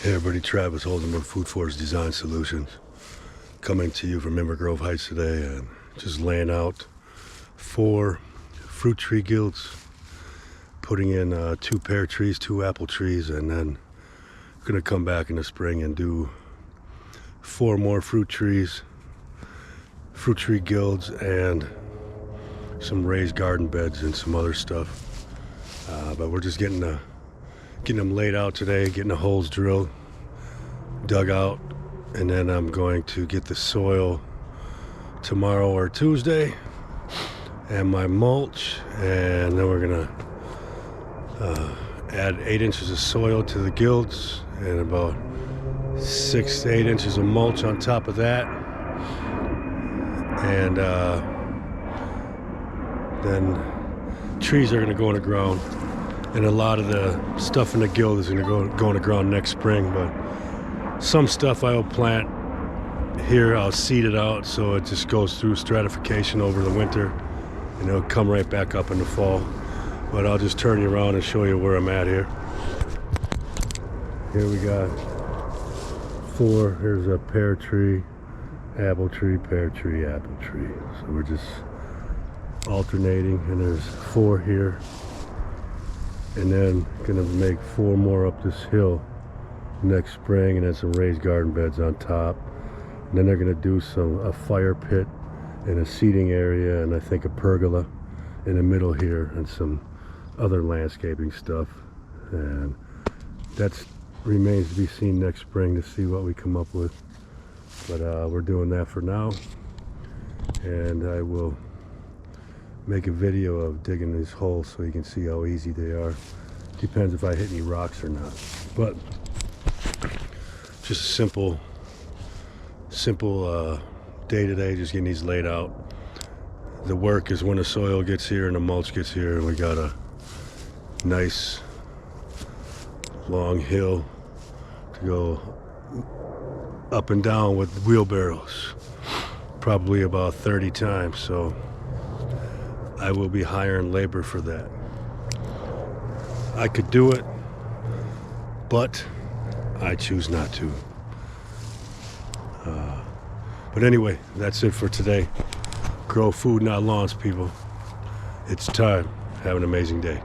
Hey everybody, Travis Holzem with Food Forest Design Solutions. Coming to you from Ember Grove Heights today and just laying out 4 fruit tree guilds, putting in 2 pear trees, 2 apple trees, and then gonna come back in the spring and do 4 more fruit tree guilds, and some raised garden beds and some other stuff. But we're just getting them laid out today, getting the holes drilled, dug out, and then I'm going to get the soil tomorrow or Tuesday and my mulch, and then we're gonna add 8 inches of soil to the guilds and about 6 to 8 inches of mulch on top of that, and then trees are gonna go in the ground. And a lot of the stuff in the guild is going to go in the ground next spring, but some stuff I will plant here. I'll seed it out so it just goes through stratification over the winter, and it'll come right back up in the fall. But I'll just turn you around and show you where I'm at here. Here we got 4. Here's a pear tree, apple tree, pear tree, apple tree. So we're just alternating, and there's 4 here. And then gonna make 4 more up this hill next spring, and then some raised garden beds on top. And then they're gonna do a fire pit and a seating area, and I think a pergola in the middle here, and some other landscaping stuff. And that remains to be seen next spring to see what we come up with. But we're doing that for now, and I will make a video of digging these holes so you can see how easy they are. Depends if I hit any rocks or not. But just a simple day today, just getting these laid out. The work is when the soil gets here and the mulch gets here, and we got a nice long hill to go up and down with wheelbarrows, probably about 30 times. So I will be hiring labor for that. I could do it, but I choose not to. But anyway, that's it for today. Grow food, not lawns, people. It's time. Have an amazing day.